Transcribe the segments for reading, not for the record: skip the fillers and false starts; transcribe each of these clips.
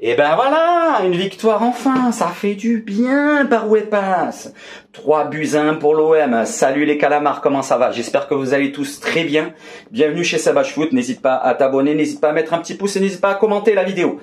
Et ben voilà, une victoire enfin, ça fait du bien par où elle passe. 3-1 pour l'OM. Salut les calamars, comment ça va? J'espère que vous allez tous très bien. Bienvenue chez Savage Foot, n'hésite pas à t'abonner, n'hésite pas à mettre un petit pouce et n'hésite pas à commenter la vidéo.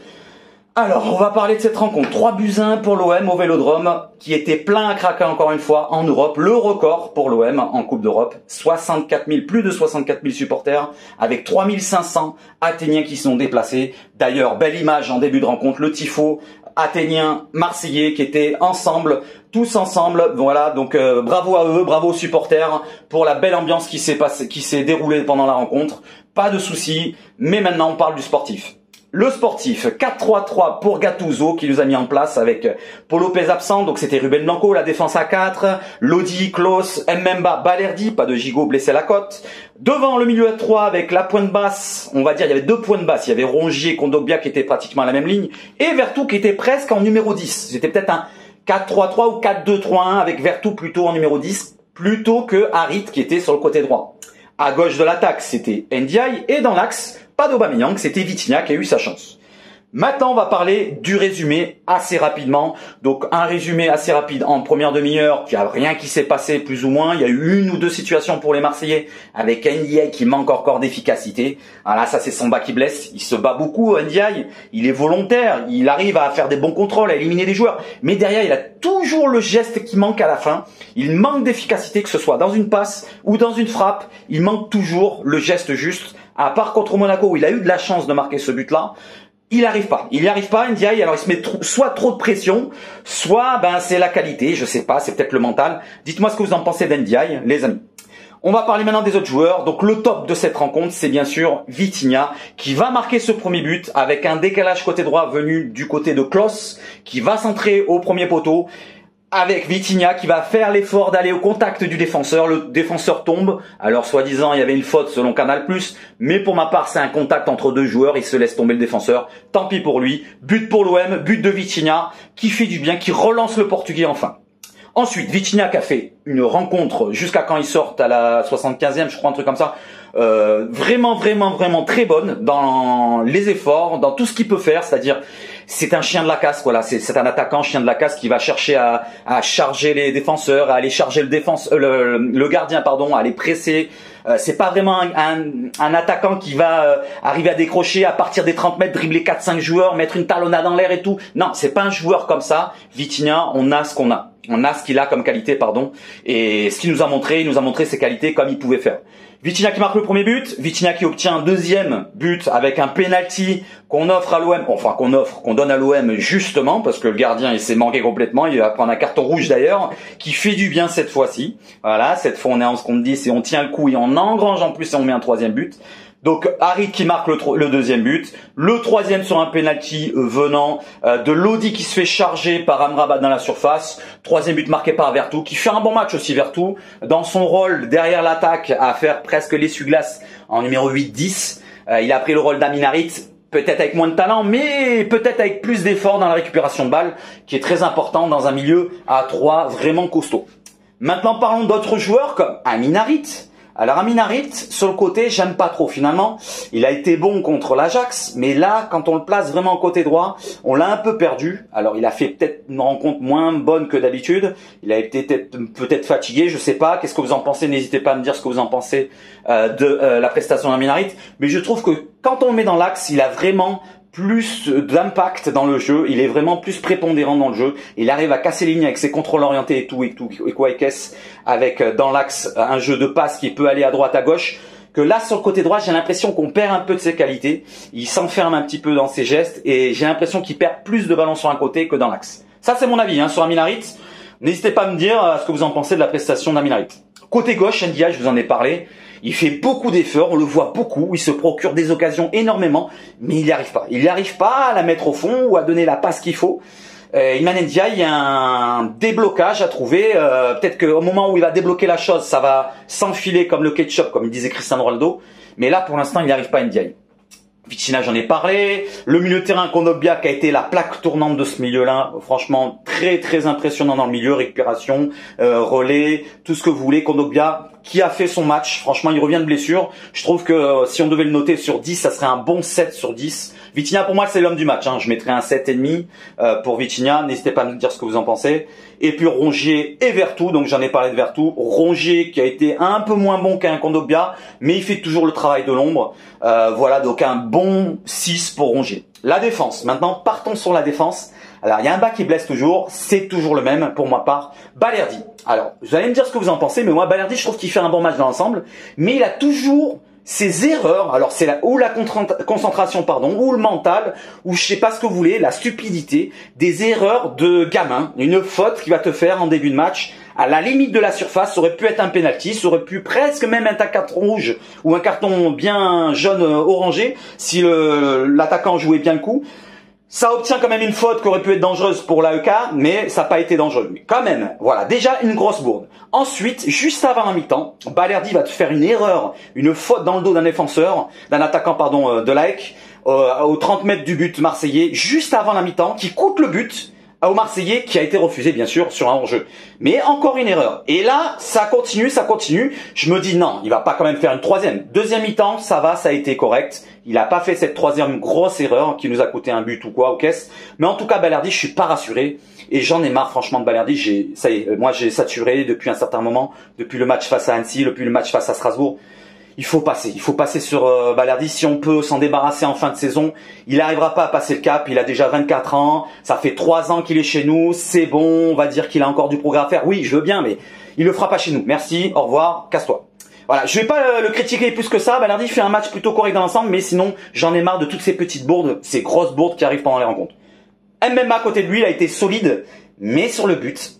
Alors, on va parler de cette rencontre. 3-1 pour l'OM au Vélodrome, qui était plein à craquer encore une fois en Europe. Le record pour l'OM en Coupe d'Europe. 64 000, plus de 64 000 supporters, avec 3 500 Athéniens qui sont déplacés. D'ailleurs, belle image en début de rencontre, le tifo athénien, marseillais, qui étaient ensemble, tous ensemble. Voilà, donc bravo à eux, bravo aux supporters pour la belle ambiance qui s'est déroulée pendant la rencontre. Pas de soucis, mais maintenant on parle du sportif. Le sportif, 4-3-3 pour Gattuso qui nous a mis en place avec Paul Lopez absent, donc c'était Ruben Blanco, la défense à 4, Lodi, Klaus, Mbemba, Balerdi, pas de Gigot blessé à la côte. Devant le milieu à 3 avec la pointe basse, on va dire il y avait deux points de basse, il y avait Rongier et Kondogbia qui étaient pratiquement à la même ligne, et Vertou qui était presque en numéro 10. C'était peut-être un 4-3-3 ou 4-2-3-1 avec Vertou plutôt en numéro 10, plutôt que Harit qui était sur le côté droit. À gauche de l'attaque, c'était Ndiaye, et dans l'axe, pas d'Aubameyang, c'était Vitinha qui a eu sa chance. Maintenant, on va parler du résumé assez rapidement. Donc, un résumé assez rapide en première demi-heure. Il n'y a rien qui s'est passé plus ou moins. Il y a eu une ou deux situations pour les Marseillais avec Ndiaye qui manque encore d'efficacité. Voilà, ça c'est son bas qui blesse. Il se bat beaucoup, Ndiaye. Il est volontaire. Il arrive à faire des bons contrôles, à éliminer des joueurs. Mais derrière, il a toujours le geste qui manque à la fin. Il manque d'efficacité, que ce soit dans une passe ou dans une frappe. Il manque toujours le geste juste. À part contre Monaco où il a eu de la chance de marquer ce but-là, il n'y arrive pas. Il n'y arrive pas, Ndiaye. Alors il se met soit trop de pression, soit c'est la qualité, je sais pas, c'est peut-être le mental. Dites-moi ce que vous en pensez d'Ndiaye, les amis. On va parler maintenant des autres joueurs. Donc le top de cette rencontre, c'est bien sûr Vitinha qui va marquer ce premier but avec un décalage côté droit venu du côté de Klaus qui va centrer au premier poteau. Avec Vitinha qui va faire l'effort d'aller au contact du défenseur. Le défenseur tombe. Alors, soi-disant, il y avait une faute selon Canal+. Mais pour ma part, c'est un contact entre deux joueurs. Il se laisse tomber le défenseur. Tant pis pour lui. But pour l'OM. But de Vitinha qui fait du bien, qui relance le Portugais enfin. Ensuite, Vitinha qui a fait une rencontre jusqu'à quand il sorte à la 75e, je crois, un truc comme ça. Vraiment très bonne dans les efforts, dans tout ce qu'il peut faire. C'est-à-dire, c'est un chien de la casse, voilà. C'est un attaquant chien de la casse qui va chercher à charger les défenseurs, à aller charger le gardien, pardon, à les presser. C'est pas vraiment un attaquant qui va arriver à décrocher à partir des 30 mètres, dribbler 4-5 joueurs, mettre une talonnade en l'air et tout. Non, c'est pas un joueur comme ça. Vitinha, on a ce qu'on a. On a ce qu'il a comme qualité, pardon. Et ce qu'il nous a montré, il nous a montré ses qualités comme il pouvait faire. Vitinha qui marque le premier but, Vitinha qui obtient un deuxième but avec un penalty qu'on offre à l'OM, enfin qu'on donne à l'OM justement parce que le gardien il s'est manqué complètement, il va prendre un carton rouge d'ailleurs, qui fait du bien cette fois-ci. Voilà, cette fois on est en ce qu'on dit, c'est on tient le coup et on engrange en plus et on met un troisième but. Donc Harit qui marque le deuxième but, le troisième sur un penalty venant de Lodi qui se fait charger par Amrabat dans la surface, troisième but marqué par Vertou qui fait un bon match aussi. Vertou dans son rôle derrière l'attaque à faire presque l'essuie-glace en numéro 8-10, il a pris le rôle d'Amin Harit, peut-être avec moins de talent mais peut-être avec plus d'efforts dans la récupération de balles qui est très important dans un milieu à 3 vraiment costaud. Maintenant parlons d'autres joueurs comme Amin Harit. Alors Amin Harit, sur le côté, j'aime pas trop finalement. Il a été bon contre l'Ajax, mais là, quand on le place vraiment côté droit, on l'a un peu perdu. Alors il a fait peut-être une rencontre moins bonne que d'habitude. Il a été peut-être fatigué, je sais pas. Qu'est-ce que vous en pensez? N'hésitez pas à me dire ce que vous en pensez de la prestation d'Amin Harit. Mais je trouve que quand on le met dans l'axe, il a vraiment plus d'impact dans le jeu, il est vraiment plus prépondérant dans le jeu, il arrive à casser les lignes avec ses contrôles orientés et quoi et qu'est-ce, avec dans l'axe un jeu de passe qui peut aller à droite à gauche, que là sur le côté droit j'ai l'impression qu'on perd un peu de ses qualités, il s'enferme un petit peu dans ses gestes et j'ai l'impression qu'il perd plus de ballons sur un côté que dans l'axe. Ça c'est mon avis sur Amin Harit, n'hésitez pas à me dire ce que vous en pensez de la prestation d'Amin Harit. Côté gauche, Ndiaye, je vous en ai parlé. Il fait beaucoup d'efforts, on le voit beaucoup, il se procure des occasions énormément, mais il n'y arrive pas. Il n'y arrive pas à la mettre au fond ou à donner la passe qu'il faut. Iliman Ndiaye, il y a un déblocage à trouver. Peut-être qu'au moment où il va débloquer la chose, ça va s'enfiler comme le ketchup, comme disait Cristiano Ronaldo. Mais là, pour l'instant, il n'y arrive pas Ndiaye. Vitinha, j'en ai parlé. Le milieu de terrain, Kondogbia, qui a été la plaque tournante de ce milieu-là. Franchement, très impressionnant dans le milieu. Récupération, relais, tout ce que vous voulez. Kondogbia, qui a fait son match. Franchement, il revient de blessure. Je trouve que si on devait le noter sur 10, ça serait un bon 7 sur 10. Vitinha, pour moi, c'est l'homme du match. Hein. Je mettrais un 7,5 pour Vitinha. N'hésitez pas à me dire ce que vous en pensez. Et puis Rongier et Vertou. Donc j'en ai parlé de Vertou. Rongier qui a été un peu moins bon qu'un Kondogbia, mais il fait toujours le travail de l'ombre. Voilà, donc un bon 6 pour Rongier. La défense. Maintenant, partons sur la défense. Alors, il y a un bas qui blesse toujours, c'est toujours le même pour ma part, Balerdi. Alors, vous allez me dire ce que vous en pensez, mais moi, Balerdi, je trouve qu'il fait un bon match dans l'ensemble, mais il a toujours ses erreurs. Alors, c'est ou la concentration, pardon, ou le mental, ou je sais pas ce que vous voulez, la stupidité, des erreurs de gamin, une faute qui va te faire en début de match, à la limite de la surface, ça aurait pu être un penalty, ça aurait pu presque même être un carton rouge, ou un carton bien jaune orangé, si l'attaquant jouait bien le coup. Ça obtient quand même une faute qui aurait pu être dangereuse pour l'AEK, mais ça n'a pas été dangereux. Mais quand même, voilà, déjà une grosse bourde. Ensuite, juste avant la mi-temps, Balerdi va te faire une erreur, une faute dans le dos d'un défenseur, d'un attaquant, pardon, de l'AEK, aux 30 mètres du but marseillais, juste avant la mi-temps, qui coûte le but au Marseillais, qui a été refusé, bien sûr, sur un hors-jeu. Mais encore une erreur. Et là, ça continue, ça continue. Je me dis non, il va pas quand même faire une troisième. Deuxième mi-temps, ça va, ça a été correct. Il a pas fait cette troisième grosse erreur qui nous a coûté un but ou quoi, aux caisses. Mais en tout cas, Balerdi, je suis pas rassuré. Et j'en ai marre, franchement, de Balerdi. Ça y est, moi, j'ai saturé depuis un certain moment. Depuis le match face à Annecy, depuis le match face à Strasbourg. Il faut passer sur Balerdi. Si on peut s'en débarrasser en fin de saison, il n'arrivera pas à passer le cap. Il a déjà 24 ans, ça fait 3 ans qu'il est chez nous, c'est bon, on va dire qu'il a encore du progrès à faire. Oui, je veux bien, mais il le fera pas chez nous. Merci, au revoir, casse-toi. Voilà, je vais pas le critiquer plus que ça. Balerdi fait un match plutôt correct dans l'ensemble, mais sinon, j'en ai marre de toutes ces petites bourdes, ces grosses bourdes qui arrivent pendant les rencontres. MMA à côté de lui, il a été solide, mais sur le but,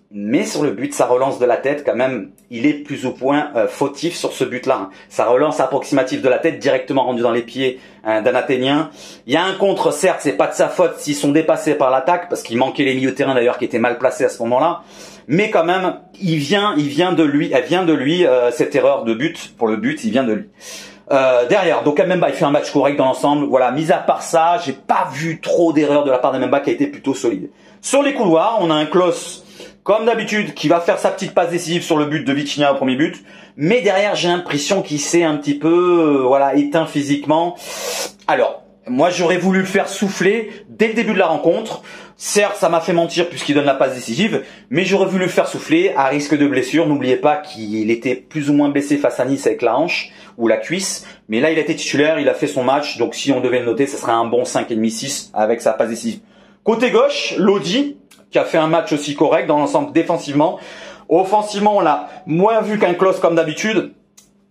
sa relance de la tête, quand même, il est plus ou moins fautif sur ce but-là. Hein. Sa relance approximative de la tête, directement rendue dans les pieds d'un Athénien. Il y a un contre, certes, c'est pas de sa faute s'ils sont dépassés par l'attaque, parce qu'il manquait les milieux de terrain d'ailleurs qui étaient mal placés à ce moment-là. Mais quand même, elle vient de lui, cette erreur de but, pour le but, il vient de lui. Derrière, donc Mbemba il fait un match correct dans l'ensemble. Voilà, mis à part ça, j'ai pas vu trop d'erreurs de la part d'Mbemba qui a été plutôt solide. Sur les couloirs, on a un Klose, comme d'habitude, qui va faire sa petite passe décisive sur le but de Vitinha au premier but. Mais derrière, j'ai l'impression qu'il s'est un petit peu, voilà, éteint physiquement. Alors, moi j'aurais voulu le faire souffler dès le début de la rencontre. Certes, ça m'a fait mentir puisqu'il donne la passe décisive, mais j'aurais voulu le faire souffler à risque de blessure. N'oubliez pas qu'il était plus ou moins blessé face à Nice avec la hanche ou la cuisse. Mais là, il a été titulaire, il a fait son match. Donc si on devait le noter, ce serait un bon 5,5-6 avec sa passe décisive. Côté gauche, Lodi, qui a fait un match aussi correct dans l'ensemble défensivement. Offensivement, on l'a moins vu qu'un Klose comme d'habitude.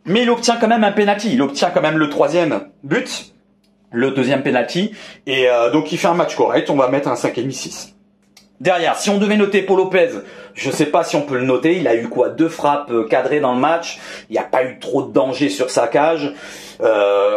Mais il obtient quand même un penalty. Il obtient quand même le 3e but. Le 2e penalty. Et donc il fait un match correct. On va mettre un 5,5-6. Derrière, si on devait noter Paul Lopez, je sais pas si on peut le noter. Il a eu quoi, 2 frappes cadrées dans le match. Il n'y a pas eu trop de danger sur sa cage.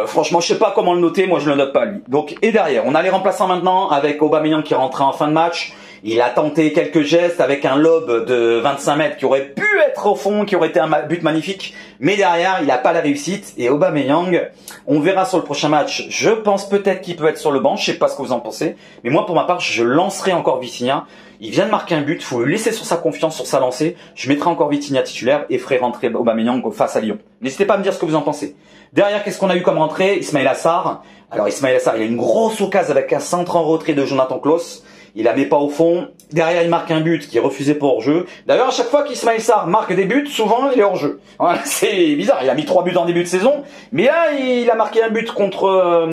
Franchement, je sais pas comment le noter. Moi, je le note pas lui. Donc, et derrière, on a les remplaçants maintenant avec Aubameyang qui rentrait en fin de match. Il a tenté quelques gestes avec un lob de 25 mètres qui aurait pu être au fond, qui aurait été un but magnifique. Mais derrière, il n'a pas la réussite. Et Aubameyang, on verra sur le prochain match. Je pense peut-être qu'il peut être sur le banc. Je sais pas ce que vous en pensez. Mais moi, pour ma part, je lancerai encore Vitinha. Il vient de marquer un but. Il faut le laisser sur sa confiance, sur sa lancée. Je mettrai encore Vitinha titulaire et ferai rentrer Aubameyang face à Lyon. N'hésitez pas à me dire ce que vous en pensez. Derrière, qu'est-ce qu'on a eu comme rentrée? Ismaïla Sarr. Alors, Ismaïla Sarr, il a une grosse occasion avec un centre en retrait de Jonathan Klose. Il la met pas au fond. Derrière, il marque un but qui est refusé pour hors-jeu. D'ailleurs, à chaque fois qu'Ismaïla Sarr marque des buts, souvent, il est hors-jeu. Voilà, c'est bizarre. Il a mis 3 buts en début de saison. Mais là, il a marqué un but contre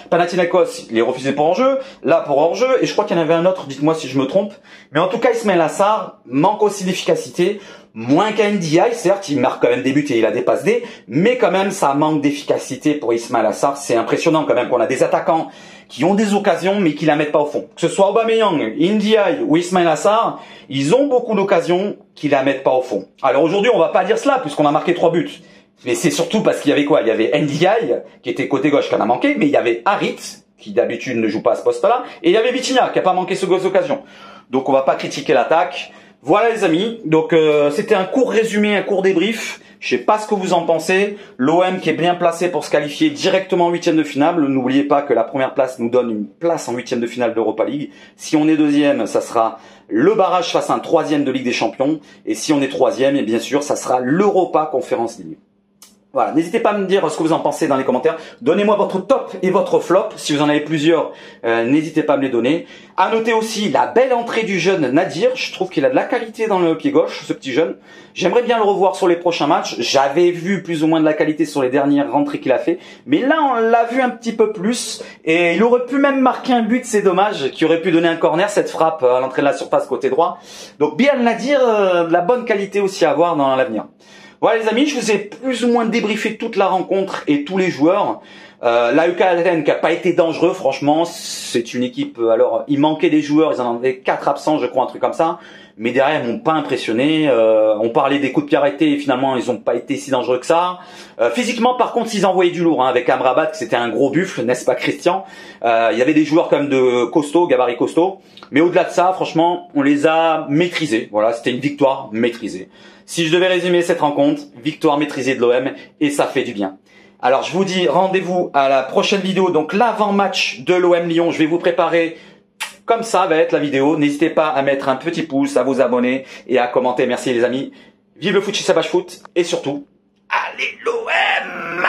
Panathinaikos. Il est refusé pour hors-jeu. Là, pour hors-jeu. Et je crois qu'il y en avait un autre. Dites-moi si je me trompe. Mais en tout cas, Ismaïla Sarr manque aussi d'efficacité. Moins qu'un NDI, certes, il marque quand même des buts et il a des passes D. Mais quand même, ça manque d'efficacité pour Ismaïla Sarr. C'est impressionnant quand même qu'on a des attaquants qui ont des occasions mais qui la mettent pas au fond. Que ce soit Aubameyang, Ndiaye ou Ismaïla Sarr, ils ont beaucoup d'occasions qui la mettent pas au fond. Alors aujourd'hui, on va pas dire cela puisqu'on a marqué 3 buts. Mais c'est surtout parce qu'il y avait quoi? Il y avait Ndiaye qui était côté gauche qui en a manqué, mais il y avait Harit qui d'habitude ne joue pas à ce poste-là, et il y avait Vitinha qui a pas manqué ce gosse d'occasion. Donc on va pas critiquer l'attaque. Voilà les amis, donc c'était un court résumé, un court débrief. Je sais pas ce que vous en pensez. L'OM qui est bien placé pour se qualifier directement en huitième de finale. N'oubliez pas que la première place nous donne une place en huitième de finale d'Europa League. Si on est deuxième, ça sera le barrage face à un troisième de Ligue des Champions. Et si on est troisième, et bien sûr, ça sera l'Europa Conference League. Voilà, n'hésitez pas à me dire ce que vous en pensez dans les commentaires. Donnez-moi votre top et votre flop. Si vous en avez plusieurs, n'hésitez pas à me les donner. À noter aussi la belle entrée du jeune Nadir. Je trouve qu'il a de la qualité dans le pied gauche, ce petit jeune. J'aimerais bien le revoir sur les prochains matchs. J'avais vu plus ou moins de la qualité sur les dernières rentrées qu'il a fait. Mais là, on l'a vu un petit peu plus. Et il aurait pu même marquer un but, c'est dommage, qui aurait pu donner un corner, cette frappe à l'entrée de la surface côté droit. Donc bien Nadir, de la bonne qualité aussi à voir dans l'avenir. Voilà les amis, je vous ai plus ou moins débriefé toute la rencontre et tous les joueurs. L'AEK Athènes qui a pas été dangereux, franchement, c'est une équipe. Alors, il manquait des joueurs, ils en avaient 4 absents, je crois, un truc comme ça. Mais derrière, ils m'ont pas impressionné. On parlait des coups de pied arrêtés et finalement, ils ont pas été si dangereux que ça. Physiquement, par contre, ils envoyaient du lourd, hein, avec Amrabat, c'était un gros buffle, n'est-ce pas, Christian? Il y avait des joueurs comme de costaud, gabarit costaud. Mais au-delà de ça, franchement, on les a maîtrisés. Voilà, c'était une victoire maîtrisée. Si je devais résumer cette rencontre, victoire maîtrisée de l'OM et ça fait du bien. Alors je vous dis rendez-vous à la prochaine vidéo, donc l'avant-match de l'OM Lyon. Je vais vous préparer comme ça va être la vidéo. N'hésitez pas à mettre un petit pouce, à vous abonner et à commenter. Merci les amis. Vive le foot chez Savage Foot et surtout, allez l'OM!